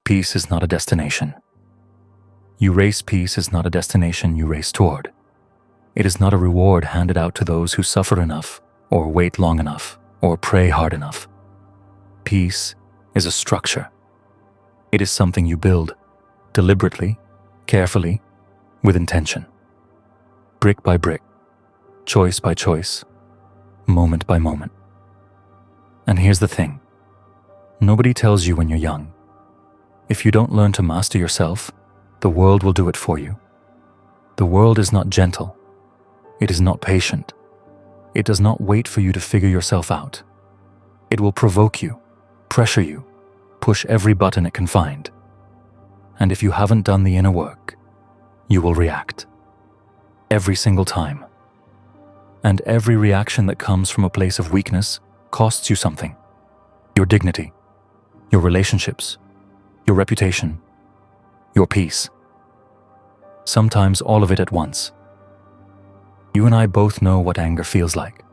Peace is not a destination. You race peace is not a destination you race toward. It is not a reward handed out to those who suffer enough, or wait long enough, or pray hard enough. Peace is a structure. It is something you build, deliberately, carefully, with intention. Brick by brick, choice by choice, moment by moment. And here's the thing. Nobody tells you when you're young. If you don't learn to master yourself, the world will do it for you. The world is not gentle. It is not patient. It does not wait for you to figure yourself out. It will provoke you, pressure you, push every button it can find. And if you haven't done the inner work, you will react. Every single time. And every reaction that comes from a place of weakness costs you something. Your dignity, your relationships, your reputation, your peace. Sometimes all of it at once. You and I both know what anger feels like.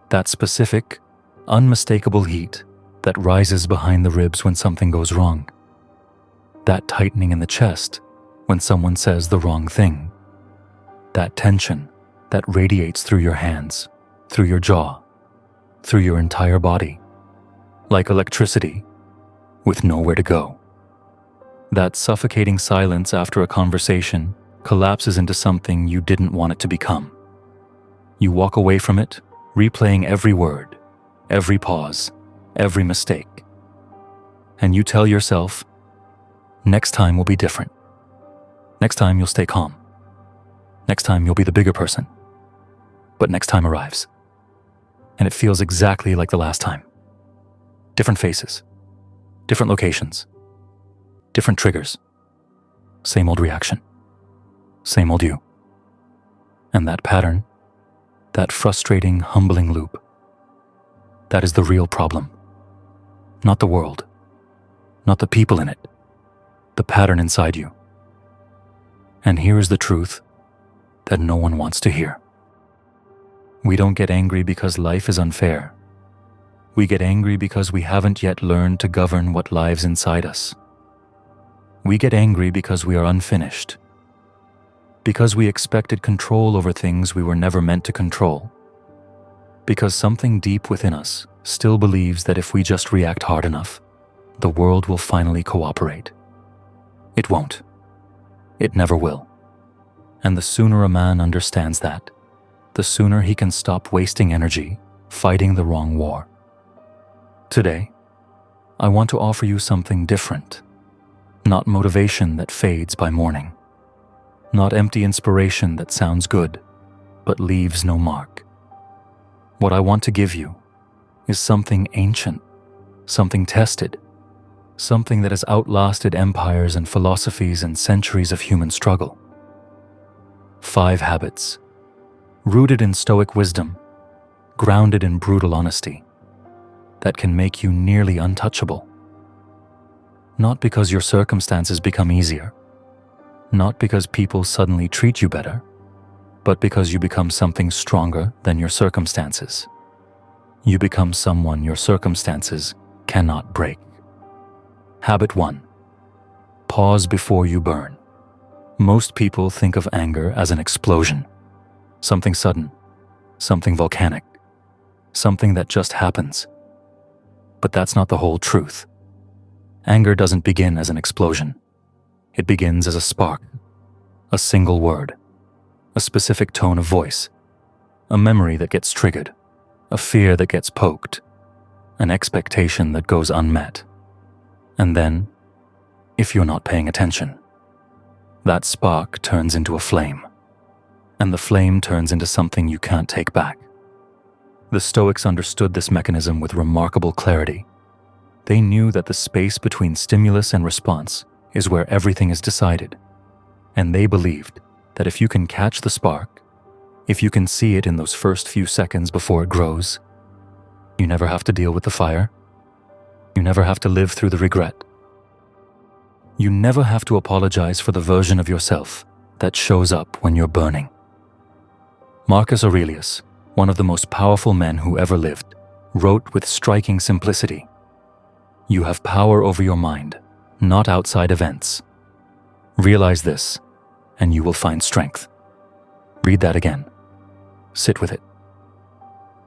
That specific, unmistakable heat that rises behind the ribs when something goes wrong. That tightening in the chest when someone says the wrong thing. That tension that radiates through your hands, through your jaw, through your entire body, like electricity, with nowhere to go. That suffocating silence after a conversation collapses into something you didn't want it to become. You walk away from it, replaying every word, every pause, every mistake. And you tell yourself, next time will be different. Next time you'll stay calm. Next time you'll be the bigger person. But next time arrives. And it feels exactly like the last time. Different faces, different locations, different triggers. Same old reaction. Same old you. And that pattern, that frustrating, humbling loop, that is the real problem. Not the world, not the people in it, the pattern inside you. And here is the truth that no one wants to hear. We don't get angry because life is unfair. We get angry because we haven't yet learned to govern what lives inside us. We get angry because we are unfinished. Because we expected control over things we were never meant to control. Because something deep within us still believes that if we just react hard enough, the world will finally cooperate. It won't. It never will. And the sooner a man understands that, the sooner he can stop wasting energy fighting the wrong war. Today, I want to offer you something different. Not motivation that fades by morning. Not empty inspiration that sounds good, but leaves no mark. What I want to give you is something ancient, something tested, something that has outlasted empires and philosophies and centuries of human struggle. 5 habits, rooted in Stoic wisdom, grounded in brutal honesty, that can make you nearly untouchable. Not because your circumstances become easier, not because people suddenly treat you better, but because you become something stronger than your circumstances. You become someone your circumstances cannot break. Habit 1. Pause before you burn. Most people think of anger as an explosion. Something sudden, something volcanic, something that just happens. But that's not the whole truth. Anger doesn't begin as an explosion. It begins as a spark, a single word, a specific tone of voice, a memory that gets triggered, a fear that gets poked, an expectation that goes unmet. And then, if you're not paying attention, that spark turns into a flame, and the flame turns into something you can't take back. The Stoics understood this mechanism with remarkable clarity. They knew that the space between stimulus and response is where everything is decided, and they believed that if you can catch the spark, if you can see it in those first few seconds before it grows, you never have to deal with the fire. You never have to live through the regret. You never have to apologize for the version of yourself that shows up when you're burning. Marcus Aurelius, one of the most powerful men who ever lived, wrote with striking simplicity, "You have power over your mind, not outside events. Realize this, and you will find strength. Read that again. Sit with it.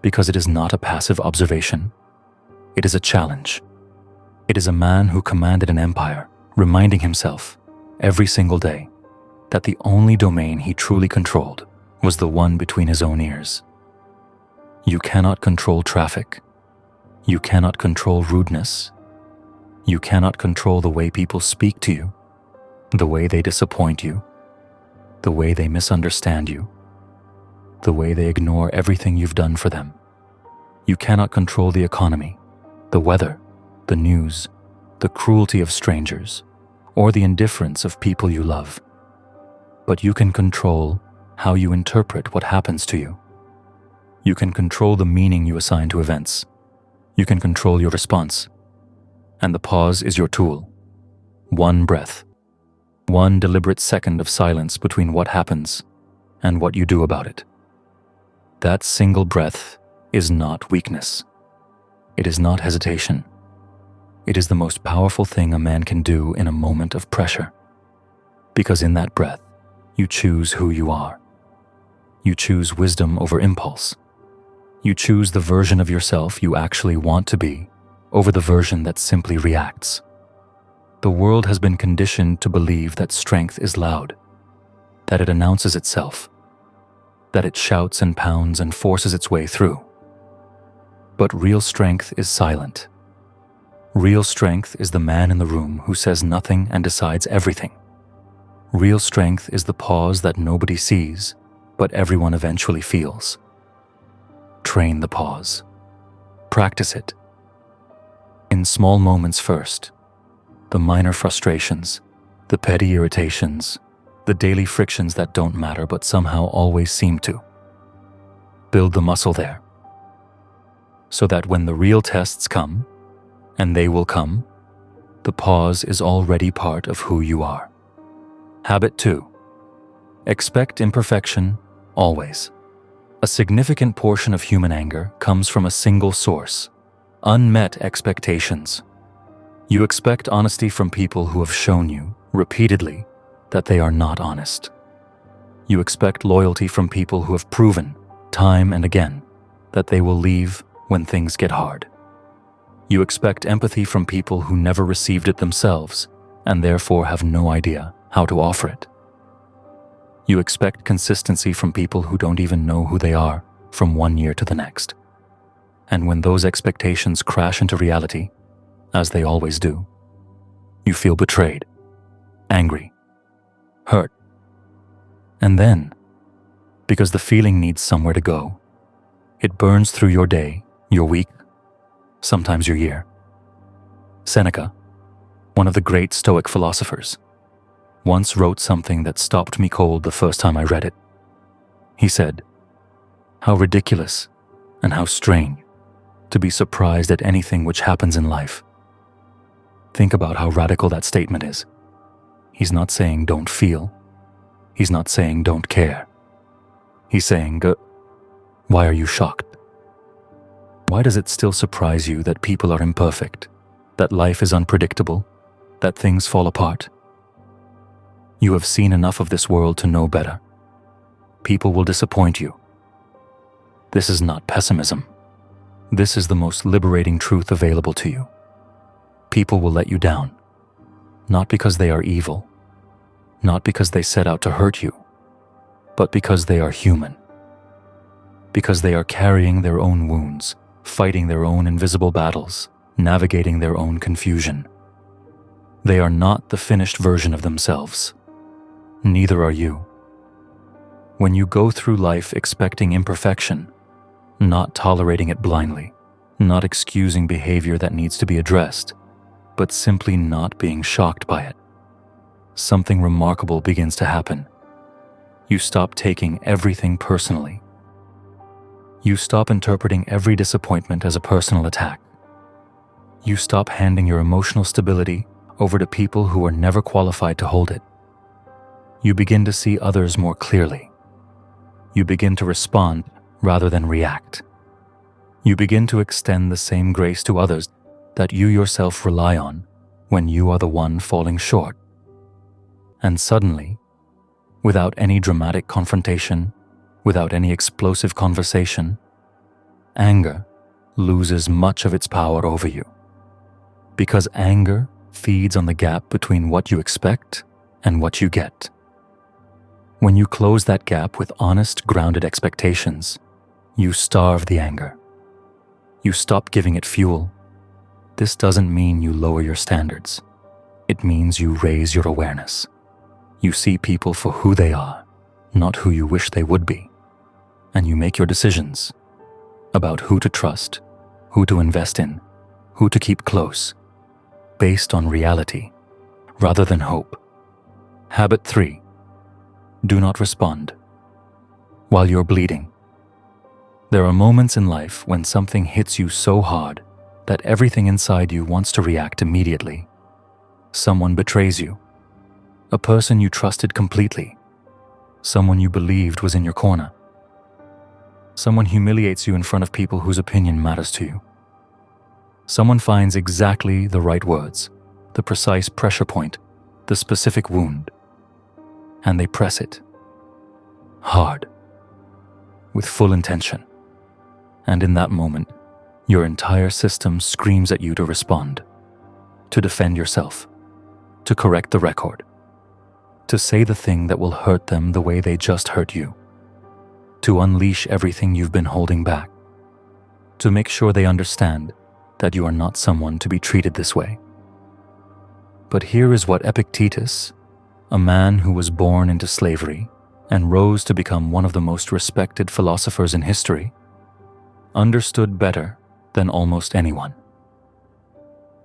Because it is not a passive observation. It is a challenge. It is a man who commanded an empire, reminding himself, every single day, that the only domain he truly controlled was the one between his own ears. You cannot control traffic. You cannot control rudeness. You cannot control the way people speak to you, the way they disappoint you, the way they misunderstand you, the way they ignore everything you've done for them. You cannot control the economy, the weather, the news, the cruelty of strangers, or the indifference of people you love. But you can control how you interpret what happens to you. You can control the meaning you assign to events. You can control your response. And the pause is your tool. One breath. One deliberate second of silence between what happens and what you do about it. That single breath is not weakness. It is not hesitation. It is the most powerful thing a man can do in a moment of pressure. Because in that breath, you choose who you are. You choose wisdom over impulse. You choose the version of yourself you actually want to be over the version that simply reacts. The world has been conditioned to believe that strength is loud, that it announces itself, that it shouts and pounds and forces its way through. But real strength is silent. Real strength is the man in the room who says nothing and decides everything. Real strength is the pause that nobody sees, but everyone eventually feels. Train the pause. Practice it. In small moments first, the minor frustrations, the petty irritations, the daily frictions that don't matter but somehow always seem to. Build the muscle there, so that when the real tests come, and they will come, the pause is already part of who you are. Habit 2. Expect imperfection always. A significant portion of human anger comes from a single source: unmet expectations. You expect honesty from people who have shown you, repeatedly, that they are not honest. You expect loyalty from people who have proven, time and again, that they will leave when things get hard. You expect empathy from people who never received it themselves and therefore have no idea how to offer it. You expect consistency from people who don't even know who they are from one year to the next. And when those expectations crash into reality, as they always do, you feel betrayed, angry, hurt. And then, because the feeling needs somewhere to go, it burns through your day, your week, sometimes your year. Seneca, one of the great Stoic philosophers, once wrote something that stopped me cold the first time I read it. He said, "How ridiculous and how strange to be surprised at anything which happens in life." Think about how radical that statement is. He's not saying don't feel. He's not saying don't care. He's saying, why are you shocked? Why does it still surprise you that people are imperfect, that life is unpredictable, that things fall apart? You have seen enough of this world to know better. People will disappoint you. This is not pessimism. This is the most liberating truth available to you. People will let you down, not because they are evil, not because they set out to hurt you, but because they are human. Because they are carrying their own wounds, fighting their own invisible battles, navigating their own confusion. They are not the finished version of themselves. Neither are you. When you go through life expecting imperfection, not tolerating it blindly, not excusing behavior that needs to be addressed, but simply not being shocked by it, something remarkable begins to happen. You stop taking everything personally. You stop interpreting every disappointment as a personal attack. You stop handing your emotional stability over to people who are never qualified to hold it. You begin to see others more clearly. You begin to respond rather than react. You begin to extend the same grace to others that you yourself rely on when you are the one falling short. And suddenly, without any dramatic confrontation, without any explosive conversation, anger loses much of its power over you. Because anger feeds on the gap between what you expect and what you get. When you close that gap with honest, grounded expectations, you starve the anger. You stop giving it fuel. This doesn't mean you lower your standards. It means you raise your awareness. You see people for who they are, not who you wish they would be. And you make your decisions about who to trust, who to invest in, who to keep close, based on reality rather than hope. Habit 3. Do not respond while you're bleeding. There are moments in life when something hits you so hard that everything inside you wants to react immediately. Someone betrays you. A person you trusted completely. Someone you believed was in your corner. Someone humiliates you in front of people whose opinion matters to you. Someone finds exactly the right words, the precise pressure point, the specific wound, and they press it hard, with full intention. And in that moment, your entire system screams at you to respond, to defend yourself, to correct the record, to say the thing that will hurt them the way they just hurt you, to unleash everything you've been holding back, to make sure they understand that you are not someone to be treated this way. But here is what Epictetus, a man who was born into slavery and rose to become one of the most respected philosophers in history, understood better than almost anyone.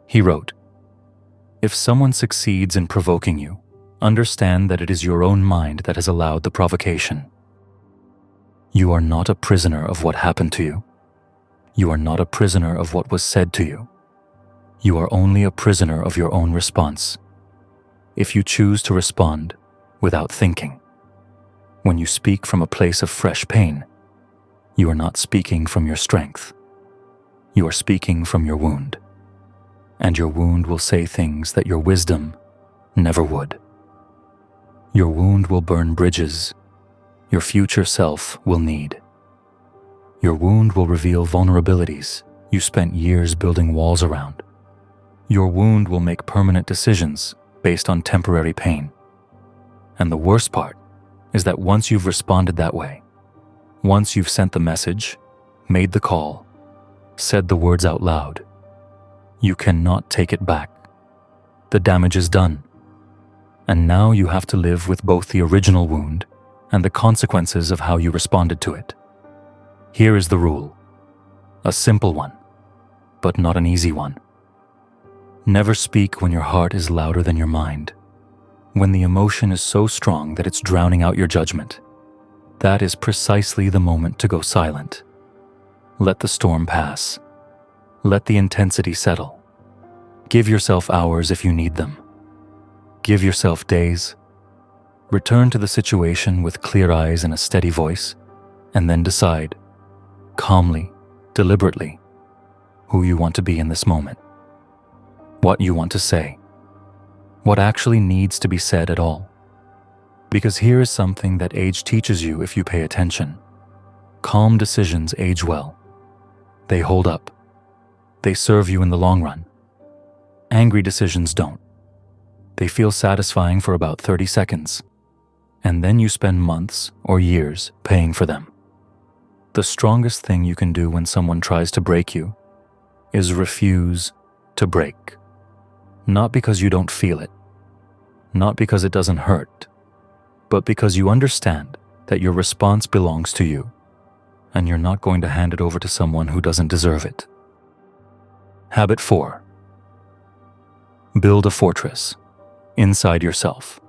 He wrote, "If someone succeeds in provoking you, understand that it is your own mind that has allowed the provocation. You are not a prisoner of what happened to you. You are not a prisoner of what was said to you. You are only a prisoner of your own response. If you choose to respond without thinking, when you speak from a place of fresh pain, you are not speaking from your strength. You are speaking from your wound, and your wound will say things that your wisdom never would. Your wound will burn bridges your future self will need. Your wound will reveal vulnerabilities you spent years building walls around. Your wound will make permanent decisions based on temporary pain. And the worst part is that once you've responded that way, once you've sent the message, made the call, said the words out loud, you cannot take it back. The damage is done. And now you have to live with both the original wound and the consequences of how you responded to it. Here is the rule, a simple one, but not an easy one. Never speak when your heart is louder than your mind, when the emotion is so strong that it's drowning out your judgment. That is precisely the moment to go silent. Let the storm pass. Let the intensity settle. Give yourself hours if you need them. Give yourself days. Return to the situation with clear eyes and a steady voice, and then decide, calmly, deliberately, who you want to be in this moment, what you want to say, what actually needs to be said at all. Because here is something that age teaches you if you pay attention. Calm decisions age well. They hold up. They serve you in the long run. Angry decisions don't. They feel satisfying for about 30 seconds, and then you spend months or years paying for them. The strongest thing you can do when someone tries to break you is refuse to break. Not because you don't feel it, not because it doesn't hurt, but because you understand that your response belongs to you, and you're not going to hand it over to someone who doesn't deserve it. Habit 4. Build a fortress inside yourself.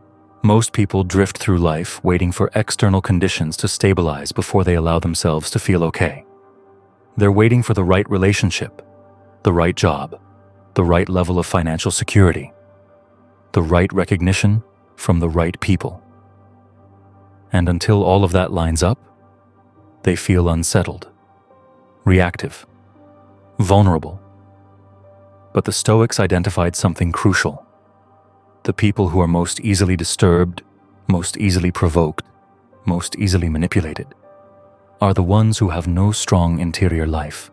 Most people drift through life waiting for external conditions to stabilize before they allow themselves to feel okay. They're waiting for the right relationship, the right job, the right level of financial security, the right recognition from the right people. And until all of that lines up, they feel unsettled, reactive, vulnerable. But the Stoics identified something crucial. The people who are most easily disturbed, most easily provoked, most easily manipulated, are the ones who have no strong interior life.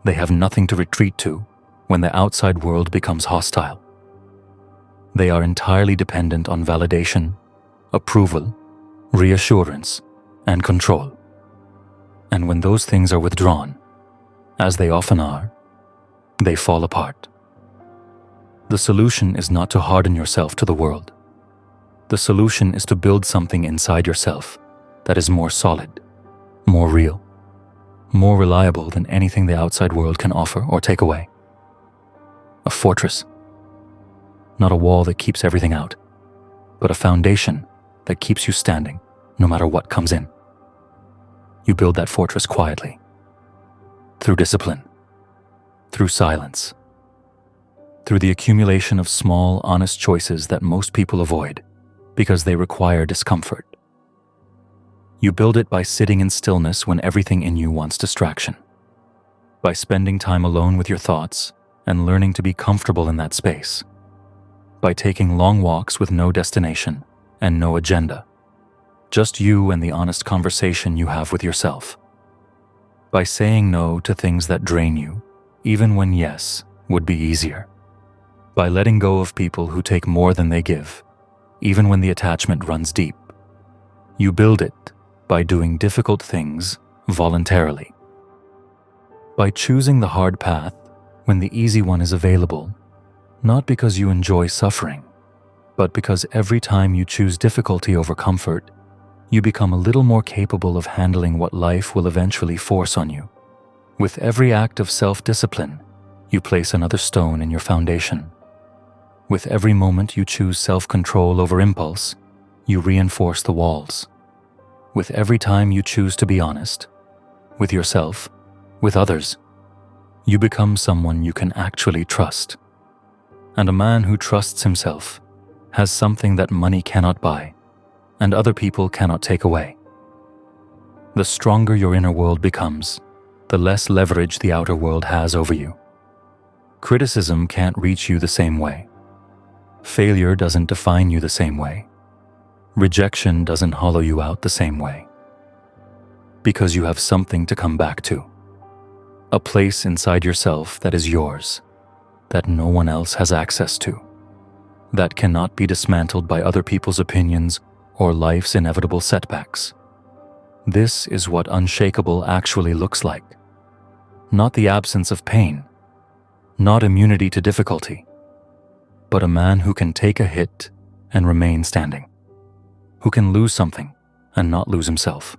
They have nothing to retreat to when the outside world becomes hostile. They are entirely dependent on validation, approval, reassurance, and control. And when those things are withdrawn, as they often are, they fall apart. The solution is not to harden yourself to the world. The solution is to build something inside yourself that is more solid, more real, more reliable than anything the outside world can offer or take away. A fortress. Not a wall that keeps everything out, but a foundation that keeps you standing no matter what comes in. You build that fortress quietly, through discipline, through silence, through the accumulation of small, honest choices that most people avoid because they require discomfort. You build it by sitting in stillness when everything in you wants distraction, by spending time alone with your thoughts and learning to be comfortable in that space, by taking long walks with no destination and no agenda, just you and the honest conversation you have with yourself, by saying no to things that drain you, even when yes would be easier, by letting go of people who take more than they give, even when the attachment runs deep. You build it by doing difficult things voluntarily, by choosing the hard path when the easy one is available, not because you enjoy suffering, but because every time you choose difficulty over comfort, you become a little more capable of handling what life will eventually force on you. With every act of self-discipline, you place another stone in your foundation. With every moment you choose self-control over impulse, you reinforce the walls. With every time you choose to be honest, with yourself, with others, you become someone you can actually trust. And a man who trusts himself has something that money cannot buy and other people cannot take away. The stronger your inner world becomes, the less leverage the outer world has over you. Criticism can't reach you the same way. Failure doesn't define you the same way. Rejection doesn't hollow you out the same way. Because you have something to come back to. A place inside yourself that is yours, that no one else has access to, that cannot be dismantled by other people's opinions or life's inevitable setbacks. This is what unshakable actually looks like. Not the absence of pain, not immunity to difficulty, but a man who can take a hit and remain standing, who can lose something and not lose himself,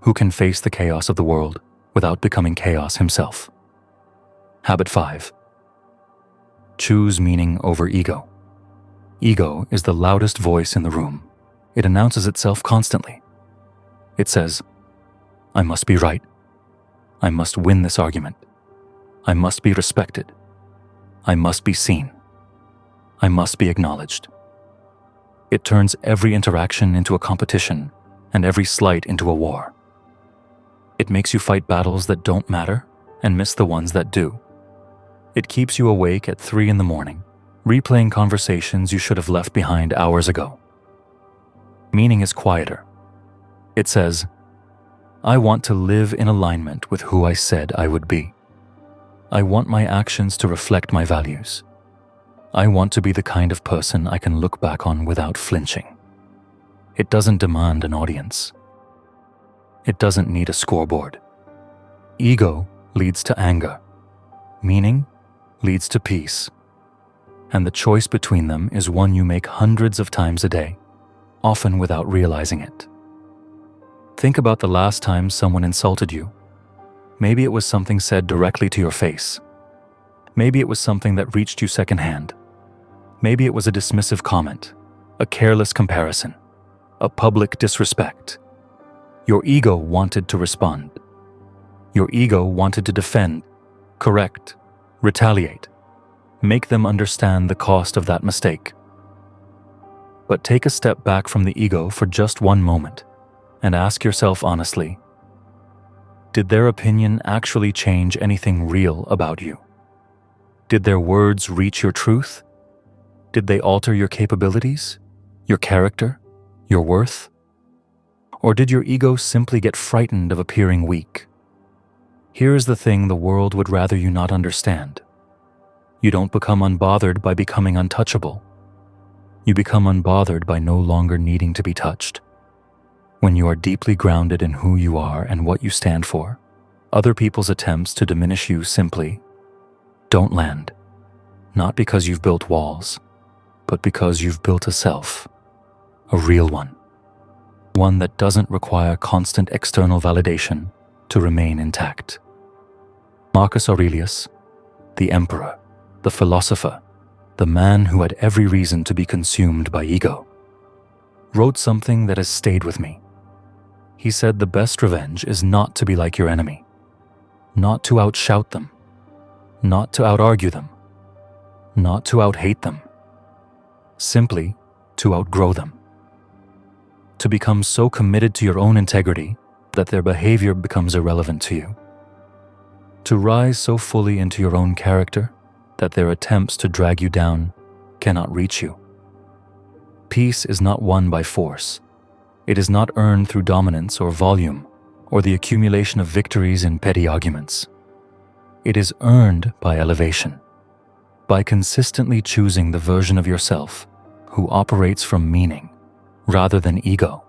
who can face the chaos of the world without becoming chaos himself. Habit 5. Choose meaning over ego. Ego is the loudest voice in the room. It announces itself constantly. It says, I must be right. I must win this argument. I must be respected. I must be seen. I must be acknowledged. It turns every interaction into a competition and every slight into a war. It makes you fight battles that don't matter and miss the ones that do. It keeps you awake at 3 a.m, replaying conversations you should have left behind hours ago. Meaning is quieter. It says, I want to live in alignment with who I said I would be. I want my actions to reflect my values. I want to be the kind of person I can look back on without flinching. It doesn't demand an audience. It doesn't need a scoreboard. Ego leads to anger. Meaning leads to peace. And the choice between them is one you make hundreds of times a day, often without realizing it. Think about the last time someone insulted you. Maybe it was something said directly to your face. Maybe it was something that reached you secondhand. Maybe it was a dismissive comment, a careless comparison, a public disrespect. Your ego wanted to respond. Your ego wanted to defend, correct, retaliate, make them understand the cost of that mistake. But take a step back from the ego for just one moment and ask yourself honestly, did their opinion actually change anything real about you? Did their words reach your truth? Did they alter your capabilities, your character, your worth? Or did your ego simply get frightened of appearing weak? Here is the thing the world would rather you not understand. You don't become unbothered by becoming untouchable. You become unbothered by no longer needing to be touched. When you are deeply grounded in who you are and what you stand for, other people's attempts to diminish you simply don't land. Not because you've built walls, but because you've built a self, a real one. One that doesn't require constant external validation to remain intact. Marcus Aurelius, the emperor, the philosopher, the man who had every reason to be consumed by ego, wrote something that has stayed with me. He said the best revenge is not to be like your enemy, not to outshout them, not to outargue them, not to outhate them, simply to outgrow them. To become so committed to your own integrity that their behavior becomes irrelevant to you. To rise so fully into your own character that their attempts to drag you down cannot reach you. Peace is not won by force. It is not earned through dominance or volume or the accumulation of victories in petty arguments. It is earned by elevation, by consistently choosing the version of yourself who operates from meaning rather than ego,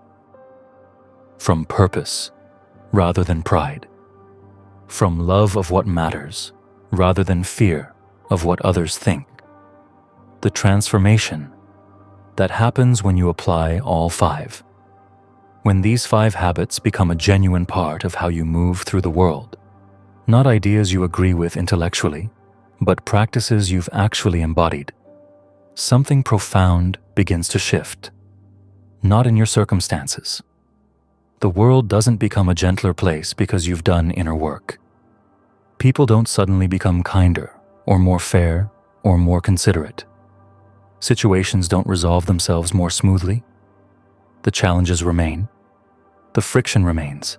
from purpose rather than pride, from love of what matters rather than fear of what others think. The transformation that happens when you apply all five. When these 5 habits become a genuine part of how you move through the world, not ideas you agree with intellectually, but practices you've actually embodied, something profound begins to shift. Not in your circumstances. The world doesn't become a gentler place because you've done inner work. People don't suddenly become kinder, or more fair, or more considerate. Situations don't resolve themselves more smoothly. The challenges remain. The friction remains.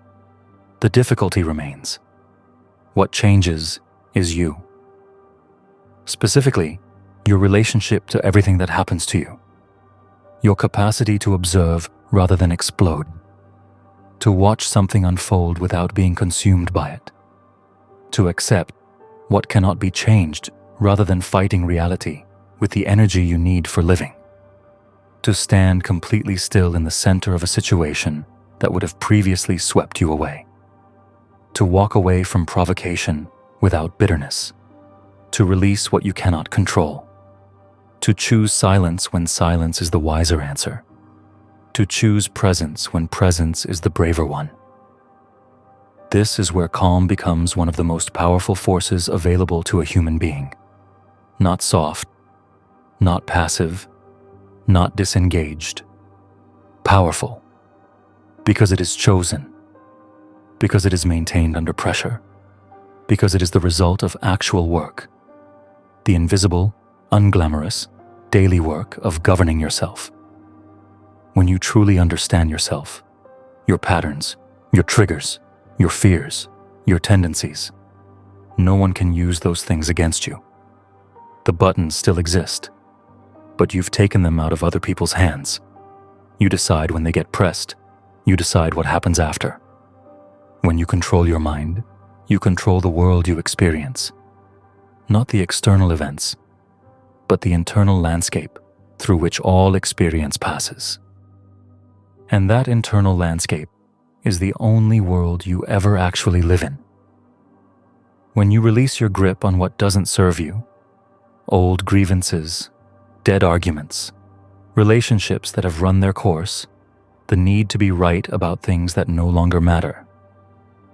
The difficulty remains. What changes is you. Specifically, your relationship to everything that happens to you. Your capacity to observe rather than explode. To watch something unfold without being consumed by it. To accept what cannot be changed rather than fighting reality with the energy you need for living. To stand completely still in the center of a situation that would have previously swept you away. To walk away from provocation without bitterness. To release what you cannot control. To choose silence when silence is the wiser answer. To choose presence when presence is the braver one. This is where calm becomes one of the most powerful forces available to a human being. Not soft, not passive, not disengaged. Powerful. Because it is chosen. Because it is maintained under pressure. Because it is the result of actual work. The invisible, unglamorous, daily work of governing yourself. When you truly understand yourself, your patterns, your triggers, your fears, your tendencies, no one can use those things against you. The buttons still exist, but you've taken them out of other people's hands. You decide when they get pressed. You decide what happens after. When you control your mind, you control the world you experience. Not the external events, but the internal landscape through which all experience passes. And that internal landscape is the only world you ever actually live in. When you release your grip on what doesn't serve you, old grievances, dead arguments, relationships that have run their course, the need to be right about things that no longer matter,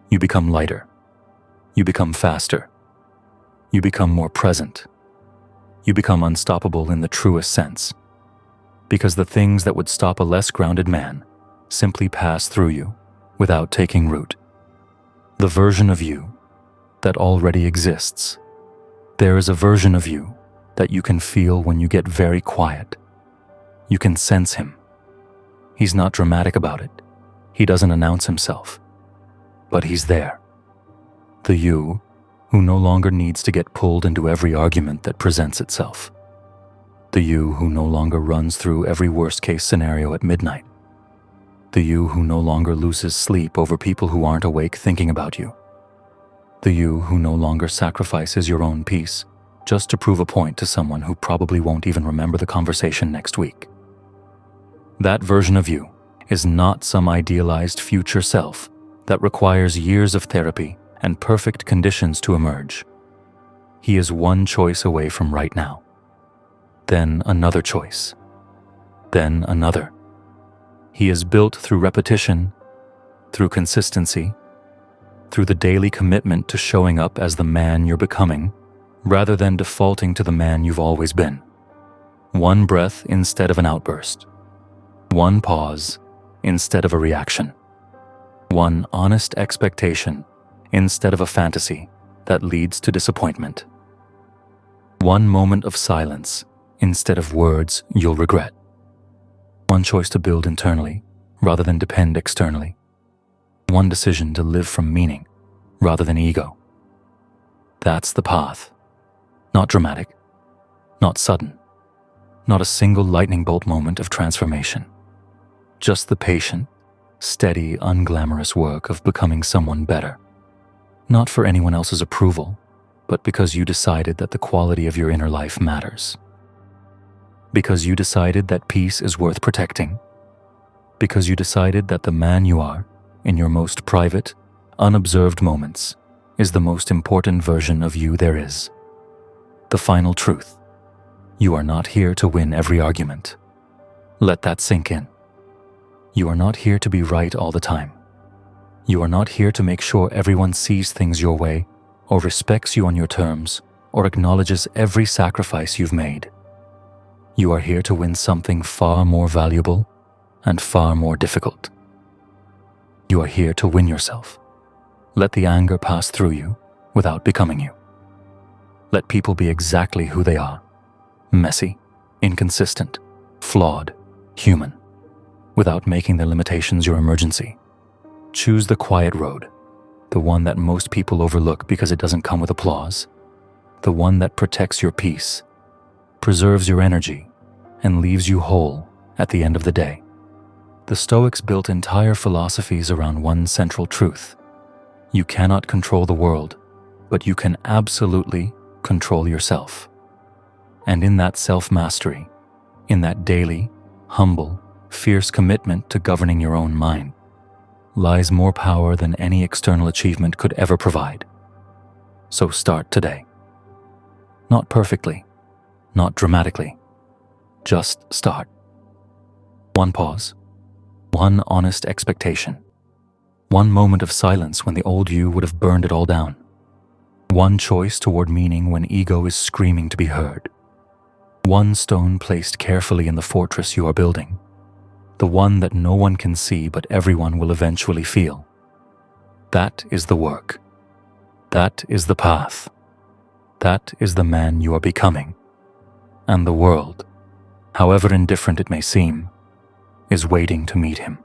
you become lighter. You become faster. You become more present. You become unstoppable in the truest sense, because the things that would stop a less grounded man simply pass through you without taking root. The version of you that already exists. There is a version of you that you can feel when you get very quiet. You can sense him. He's not dramatic about it. He doesn't announce himself. But he's there. The you who no longer needs to get pulled into every argument that presents itself. The you who no longer runs through every worst-case scenario at midnight. The you who no longer loses sleep over people who aren't awake thinking about you. The you who no longer sacrifices your own peace just to prove a point to someone who probably won't even remember the conversation next week. That version of you is not some idealized future self that requires years of therapy and perfect conditions to emerge. He is one choice away from right now. Then another choice. Then another. He is built through repetition, through consistency, through the daily commitment to showing up as the man you're becoming, rather than defaulting to the man you've always been. One breath instead of an outburst. One pause instead of a reaction. One honest expectation instead of a fantasy that leads to disappointment. One moment of silence instead of words you'll regret. One choice to build internally rather than depend externally. One decision to live from meaning rather than ego. That's the path. Not dramatic, not sudden, not a single lightning bolt moment of transformation. Just the patient, steady, unglamorous work of becoming someone better. Not for anyone else's approval, but because you decided that the quality of your inner life matters. Because you decided that peace is worth protecting. Because you decided that the man you are, in your most private, unobserved moments, is the most important version of you there is. The final truth. You are not here to win every argument. Let that sink in. You are not here to be right all the time. You are not here to make sure everyone sees things your way, or respects you on your terms, or acknowledges every sacrifice you've made. You are here to win something far more valuable and far more difficult. You are here to win yourself. Let the anger pass through you without becoming you. Let people be exactly who they are. Messy, inconsistent, flawed, human, without making their limitations your emergency. Choose the quiet road, the one that most people overlook because it doesn't come with applause, the one that protects your peace, preserves your energy, and leaves you whole at the end of the day. The Stoics built entire philosophies around one central truth. You cannot control the world, but you can absolutely control yourself. And in that self-mastery, in that daily, humble, fierce commitment to governing your own mind, lies more power than any external achievement could ever provide. So start today. Not perfectly, not dramatically. Just start. One pause. One honest expectation. One moment of silence when the old you would have burned it all down. One choice toward meaning when ego is screaming to be heard. One stone placed carefully in the fortress you are building. The one that no one can see but everyone will eventually feel. That is the work. That is the path. That is the man you are becoming. And the world, however indifferent it may seem, is waiting to meet him.